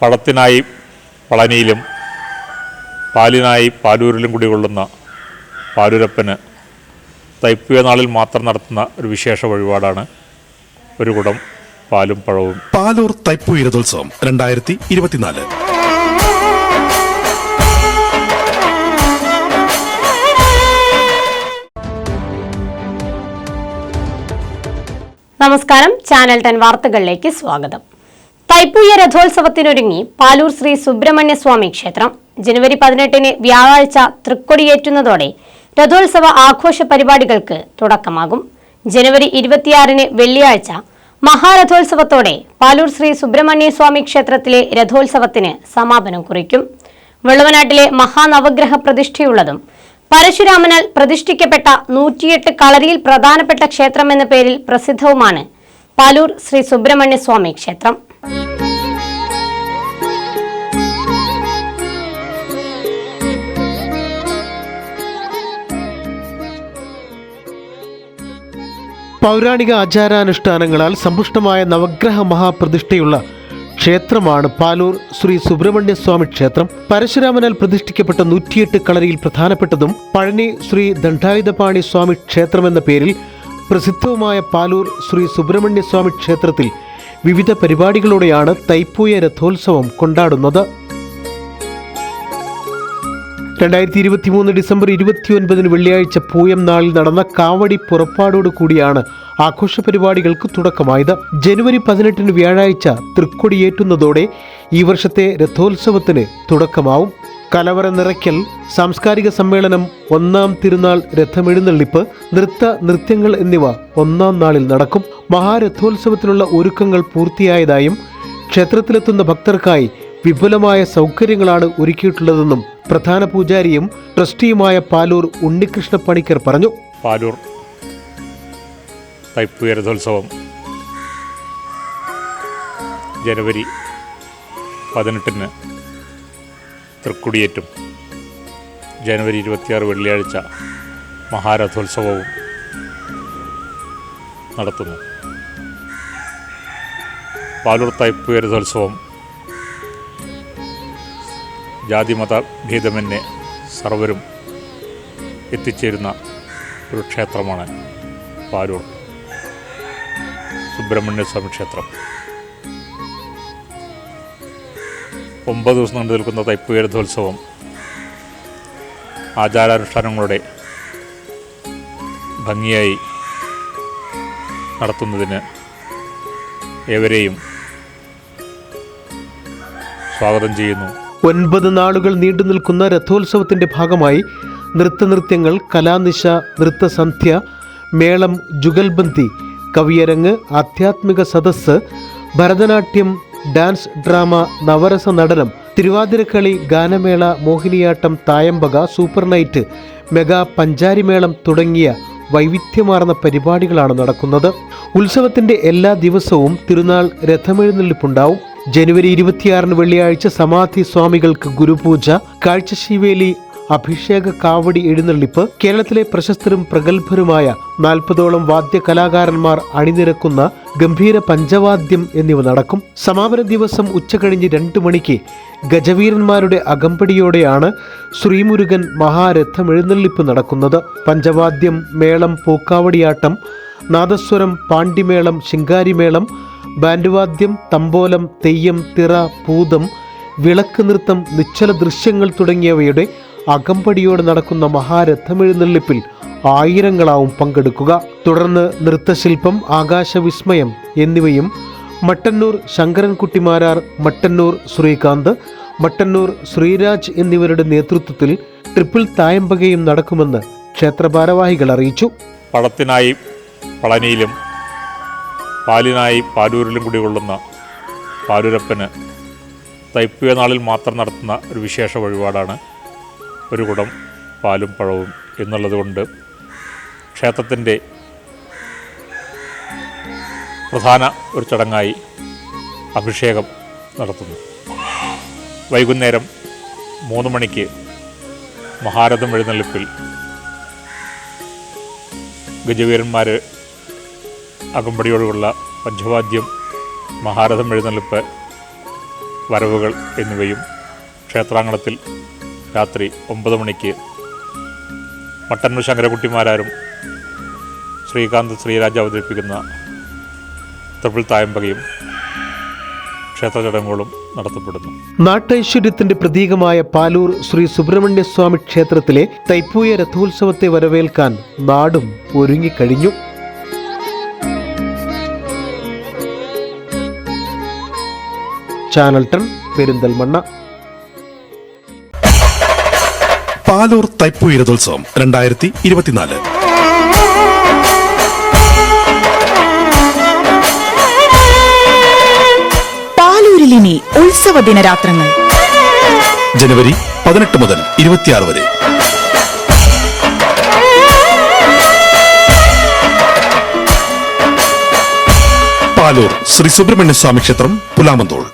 പഴത്തിനായി പളനിയിലും പാലിനായി പാലൂരിലും കുടികൊള്ളുന്ന പാലൂരപ്പന് തൈപ്പൂയ നാളിൽ മാത്രം നടത്തുന്ന ഒരു വിശേഷ വഴിപാടാണ് ഒരു കുടം പാലും പഴവും. പാലൂർ തൈപ്പൂയ രഥോത്സവം 2024. നമസ്കാരം, ചാനൽ 10 വാർത്തകളിലേക്ക് സ്വാഗതം. തൈപ്പൂയ രഥോത്സവത്തിനൊരുങ്ങി പാലൂർ ശ്രീ സുബ്രഹ്മണ്യ സ്വാമി ക്ഷേത്രം. ജനുവരി 18 വ്യാഴാഴ്ച തൃക്കൊടിയേറ്റുന്നതോടെ രഥോത്സവ ആഘോഷ പരിപാടികൾക്ക് തുടക്കമാകും. ജനുവരി 26 വെള്ളിയാഴ്ച മഹാരഥോത്സവത്തോടെ പാലൂർ ശ്രീ സുബ്രഹ്മണ്യ സ്വാമി ക്ഷേത്രത്തിലെ രഥോത്സവത്തിന് സമാപനം കുറിക്കും. വെളുവനാട്ടിലെ മഹാനവഗ്രഹ പ്രതിഷ്ഠയുള്ളതും പരശുരാമനാൽ പ്രതിഷ്ഠിക്കപ്പെട്ട 108 കളരിയിൽ പ്രധാനപ്പെട്ട ക്ഷേത്രം എന്ന പേരിൽ പ്രസിദ്ധവുമാണ് പാലൂർ ശ്രീ സുബ്രഹ്മണ്യ സ്വാമി ക്ഷേത്രം. പൗരാണിക ആചാരാനുഷ്ഠാനങ്ങളാൽ സമ്പുഷ്ടമായ നവഗ്രഹ മഹാപ്രതിഷ്ഠയുള്ള ക്ഷേത്രമാണ് പാലൂർ ശ്രീ സുബ്രഹ്മണ്യ സ്വാമി ക്ഷേത്രം. പരശുരാമനാൽ പ്രതിഷ്ഠിക്കപ്പെട്ട 108 കളരിയിൽ പ്രധാനപ്പെട്ടതും പഴനി ശ്രീ ദണ്ഡായുധപാണി സ്വാമി ക്ഷേത്രം എന്ന പേരിൽ പ്രസിദ്ധവുമായ പാലൂർ ശ്രീ സുബ്രഹ്മണ്യ സ്വാമി ക്ഷേത്രത്തിൽ വിവിധ പരിപാടികളോടെയാണ് തൈപ്പൂയ രഥോത്സവം കൊണ്ടാടുന്നത്. 2023 ഡിസംബർ 29 വെള്ളിയാഴ്ച പൂയം നാളിൽ നടന്ന കാവടി പുറപ്പാടോടു കൂടിയാണ് ആഘോഷ പരിപാടികൾക്ക് തുടക്കമായത്. ജനുവരി 18 വ്യാഴാഴ്ച തൃക്കൊടിയേറ്റുന്നതോടെ ഈ വർഷത്തെ രഥോത്സവത്തിന് തുടക്കമാവും. കലവറ നിറയ്ക്കൽ, സാംസ്കാരിക സമ്മേളനം, 1-ാം തിരുനാൾ രഥമെഴുന്നള്ളിപ്പ്, നൃത്യങ്ങൾ എന്നിവ 1-ാം നാളിൽ നടക്കും. മഹാരഥോത്സവത്തിനുള്ള ഒരുക്കങ്ങൾ പൂർത്തിയായതായും ക്ഷേത്രത്തിലെത്തുന്ന ഭക്തർക്കായി വിപുലമായ സൗകര്യങ്ങളാണ് ഒരുക്കിയിട്ടുള്ളതെന്നും പ്രധാന പൂജാരിയും ട്രസ്റ്റിയുമായ പാലൂർ ഉണ്ണികൃഷ്ണ പണിക്കർ പറഞ്ഞു. പാലൂർ തൈപ്പൂയ രഥോത്സവം ജനുവരി 18 തൃക്കൊടിയേറ്റും ജനുവരി 26 വെള്ളിയാഴ്ച മഹാരഥോത്സവവും നടത്തുന്നു. പാലൂർ തൈപ്പൂയ രഥോത്സവം ജാതിമത ഭേദമന്യേ സർവരും എത്തിച്ചേരുന്ന ഒരു ക്ഷേത്രമാണ് പാലൂർ സുബ്രഹ്മണ്യ സ്വാമി ക്ഷേത്രം. 9 ദിവസം നീണ്ടു നിൽക്കുന്ന തൈപ്പൂയ രഥോത്സവം ആചാരാനുഷ്ഠാനങ്ങളുടെ ഭംഗിയായി നടത്തുന്നതിന് ഏവരെയും സ്വാഗതം ചെയ്യുന്നു. 9 നാളുകൾ നീണ്ടു നിൽക്കുന്ന രഥോത്സവത്തിന്റെ ഭാഗമായി നൃത്യങ്ങൾ, കലാനിശ, നൃത്തസന്ധ്യ, മേളം, ജുഗൽബന്ദി, കവിയരങ്ങ്, ആധ്യാത്മിക സദസ്സ്, ഭരതനാട്യം, ഡാൻസ്, ഡ്രാമ, നവരസ നടനം, തിരുവാതിരക്കളി, ഗാനമേള, മോഹിനിയാട്ടം, തായമ്പക, സൂപ്പർ നൈറ്റ്, മെഗാ പഞ്ചാരിമേളം തുടങ്ങിയ വൈവിധ്യമാർന്ന പരിപാടികളാണ് നടക്കുന്നത്. ഉത്സവത്തിന്റെ എല്ലാ ദിവസവും തിരുനാൾ രഥമെഴുന്നള്ളിപ്പുണ്ടാവും. ജനുവരി 26 വെള്ളിയാഴ്ച സമാധി സ്വാമികൾക്ക് ഗുരുപൂജ, കാഴ്ചശീവേലി, അഭിഷേക കാവടി എഴുന്നള്ളിപ്പ്, കേരളത്തിലെ പ്രശസ്തരും പ്രഗത്ഭരുമായ 40ഓളം വാദ്യ കലാകാരന്മാർ അണിനിരക്കുന്ന ഗംഭീര പഞ്ചവാദ്യം എന്നിവ നടക്കും. സമാപന ദിവസം ഉച്ചകഴിഞ്ഞ് 2 മണിക്ക് ഗജവീരന്മാരുടെ അകമ്പടിയോടെയാണ് ശ്രീമുരുകൻ മഹാരഥമെഴുന്നള്ളിപ്പ് നടക്കുന്നത്. പഞ്ചവാദ്യം, മേളം, പൂക്കാവടിയാട്ടം, നാദസ്വരം, പാണ്ടിമേളം, ശിങ്കാരിമേളം, ബാൻഡുവാദ്യം, തമ്പോലം, തെയ്യം, തിറ, പൂതം, വിളക്ക് നൃത്തം, നിശ്ചല ദൃശ്യങ്ങൾ തുടങ്ങിയവയുടെ അകമ്പടിയോടെ നടക്കുന്ന മഹാരഥമെഴുന്നള്ളിപ്പിൽ ആയിരങ്ങളാവും പങ്കെടുക്കുക. തുടർന്ന് നൃത്തശില്പം, ആകാശവിസ്മയം എന്നിവയും മട്ടന്നൂർ ശങ്കരൻകുട്ടിമാരാർ, മട്ടന്നൂർ ശ്രീകാന്ത്, മട്ടന്നൂർ ശ്രീരാജ് എന്നിവരുടെ നേതൃത്വത്തിൽ ട്രിപ്പിൾ തായമ്പകയും നടക്കുമെന്ന് ക്ഷേത്ര ഭാരവാഹികൾ അറിയിച്ചു. പഴത്തിനായി പളനിയിലും പാലിനായി പാലൂരിലും കുടികൊള്ളുന്ന പാലൂരപ്പന് തൈപ്പൂയ നാളിൽ മാത്രം നടത്തുന്ന ഒരു വിശേഷ വഴിപാടാണ് ഒരു കുടം പാലും പഴവും എന്നുള്ളതുകൊണ്ട് ക്ഷേത്രത്തിൻ്റെ പ്രധാന ഒരു ചടങ്ങായി അഭിഷേകം നടത്തുന്നു. വൈകുന്നേരം 3 മണിക്ക് മഹാരഥം എഴുന്നള്ളിപ്പിൽ ഗജവീരന്മാർ അകമ്പടിയോടുള്ള പഞ്ചവാദ്യം, മഹാരഥം എഴുന്നള്ളിപ്പ്, വരവുകൾ എന്നിവയും ക്ഷേത്രാങ്കണത്തിൽ രാത്രി 9 മണിക്ക് മട്ടന്നൂർ ശങ്കരകുട്ടിമാരാരും ശ്രീകാന്ത് ശ്രീരാജ് അവതരിപ്പിക്കുന്ന തൃപ്പിൾ തായമ്പകയും ക്ഷേത്ര ചടങ്ങുകളും നടത്തപ്പെടുന്നു. നാട്ടൈശ്വര്യത്തിന്റെ പ്രതീകമായ പാലൂർ ശ്രീ സുബ്രഹ്മണ്യസ്വാമി ക്ഷേത്രത്തിലെ തൈപ്പൂയ രഥോത്സവത്തെ വരവേൽക്കാൻ നാടും ഒരുങ്ങിക്കഴിഞ്ഞു. ചാനൽ 10 പെരിന്തൽമണ്ണ. പാലൂർ തൈപ്പൂയ രഥോത്സവം 2024. പാലൂരിലിനി ഉത്സവ ദിനരാത്രങ്ങൾ ജനുവരി 18 മുതൽ 26 വരെ. പാലൂർ ശ്രീ സുബ്രഹ്മണ്യസ്വാമി ക്ഷേത്രം, പുലാമന്തോൾ.